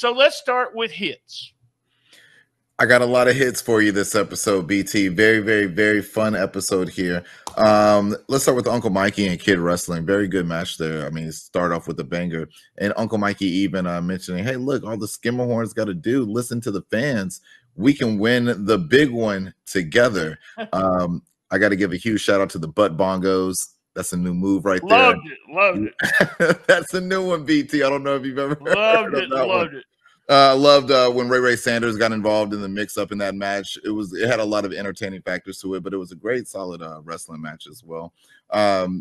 So let's start with hits. I got a lot of hits for you this episode, BT. Very, very, very fun episode here. Let's start with Uncle Mikey and Kid Wrestling. Very good match there. I mean, start off with a banger. And Uncle Mikey even mentioning, hey, look, all the Skimmerhorns got to do, listen to the fans. We can win the big one together. I got to give a huge shout out to the butt bongos. That's a new move right there. Loved it. That's a new one, BT. I don't know if you've ever loved it. Loved it. Loved when Ray Sanders got involved in the mix-up in that match. It had a lot of entertaining factors to it, but it was a great, solid wrestling match as well.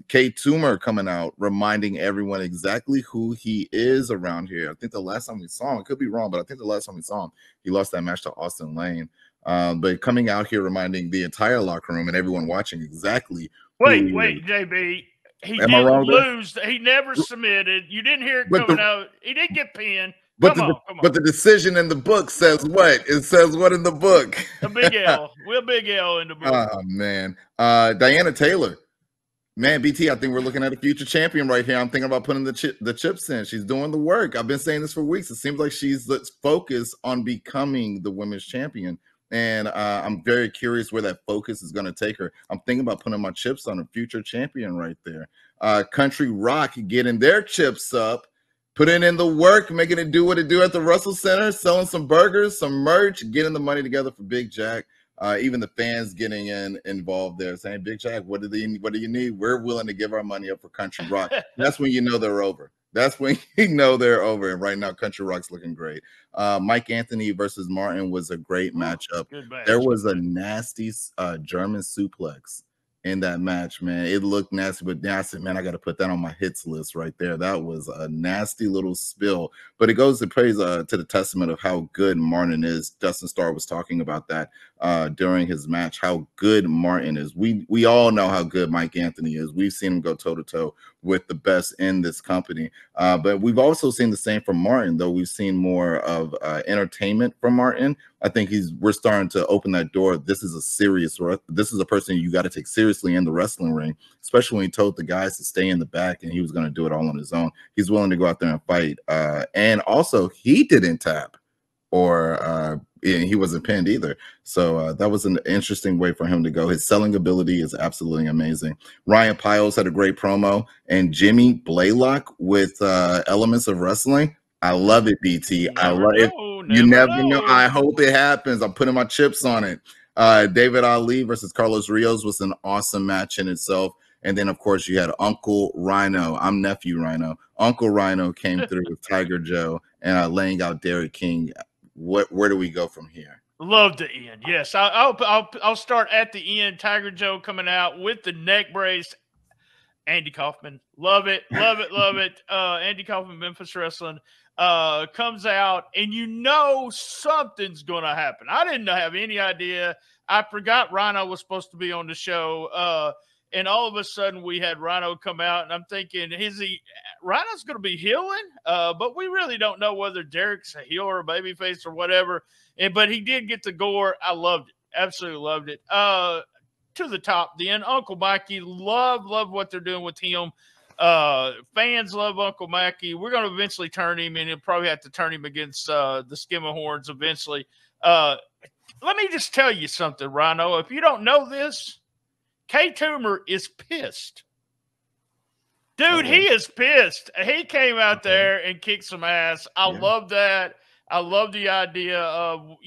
Tumor coming out, reminding everyone exactly who he is around here. I think the last time we saw him, I could be wrong, but I think the last time we saw him, he lost that match to Austin Lane. But coming out here, reminding the entire locker room and everyone watching exactly. Wait, JB. He didn't lose. He never submitted. You didn't hear it coming out. He didn't get pinned. But the decision in the book says what? It says what in the book? A big L. We're big L in the book. Oh, man. Diana Taylor. Man, BT, I think we're looking at a future champion right here. I'm thinking about putting the chips in. She's doing the work. I've been saying this for weeks. It seems like she's focused on becoming the women's champion. And I'm very curious where that focus is going to take her. I'm thinking about putting my chips on a future champion right there. Country Rock getting their chips up. Putting in the work, making it do what it do at the Russell Center, selling some burgers, some merch, getting the money together for Big Jack. Even the fans getting involved there, saying, Big Jack, what do you need? We're willing to give our money up for Country Rock. That's when you know they're over. That's when you know they're over. And right now, Country Rock's looking great. Mike Anthony versus Martin was a great matchup. There was a nasty German suplex in that match, man. It looked nasty, but I said, man, I got to put that on my hits list right there. That was a nasty little spill, but it goes to praise to the testament of how good Martin is. Dustin Starr was talking about that during his match, how good Martin is. We all know how good Mike Anthony is. We've seen him go toe-to-toe with the best in this company, but we've also seen the same from Martin, though we've seen more of entertainment from Martin. I think we're starting to open that door. This is a person you got to take seriously in the wrestling ring, especially when he told the guys to stay in the back and he was going to do it all on his own. He's willing to go out there and fight. And also he didn't tap or he wasn't pinned either. So that was an interesting way for him to go. His selling ability is absolutely amazing. Ryan Piles had a great promo, and Jimmy Blaylock with elements of wrestling. I love it, BT. I love it. You never know. I hope it happens. I'm putting my chips on it. David Ali versus Carlos Rios was an awesome match in itself. And then, of course, you had Uncle Rhino. I'm Nephew Rhino. Uncle Rhino came through with Tiger Joe and laying out Derek King. Where do we go from here? Love the end. Yes, I'll start at the end. Tiger Joe coming out with the neck brace. Andy Kaufman. Love it. Love it. Love it. Andy Kaufman, Memphis Wrestling. Comes out, and you know something's going to happen. I didn't have any idea. I forgot Rhino was supposed to be on the show, and all of a sudden we had Rhino come out, and I'm thinking, Rhino's going to be healing? But we really don't know whether Derek's a heel or a babyface or whatever. But he did get the gore. I loved it. Absolutely loved it. To the top then, Uncle Mikey, love what they're doing with him. Fans love Uncle Mikey. We're going to eventually turn him, and he'll probably have to turn him against the Skimmerhorns eventually. Let me just tell you something, Rhino. If you don't know this, Tumor is pissed. Dude, he is pissed. He came out there and kicked some ass. I love that. I love the idea of,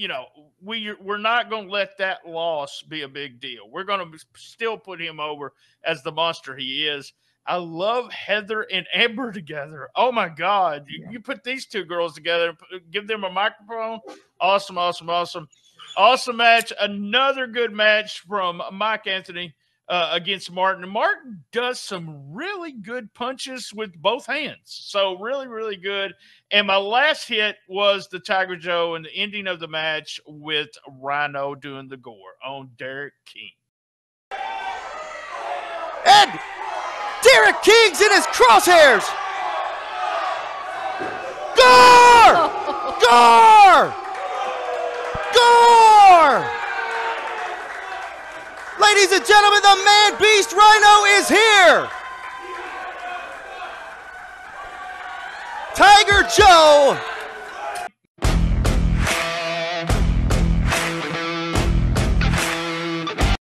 we're not going to let that loss be a big deal. We're going to still put him over as the monster he is. I love Heather and Amber together. Oh, my God. You put these two girls together, give them a microphone. Awesome, awesome, awesome. Awesome match. Another good match from Mike Anthony against Martin. Martin does some really good punches with both hands. So really, really good. And my last hit was the Tiger Joe and the ending of the match with Rhino doing the gore on Derek King. And Derek King's in his crosshairs. Gore! Gore! Gore! Ladies and gentlemen, the man beast Rhino is here. Tiger Joe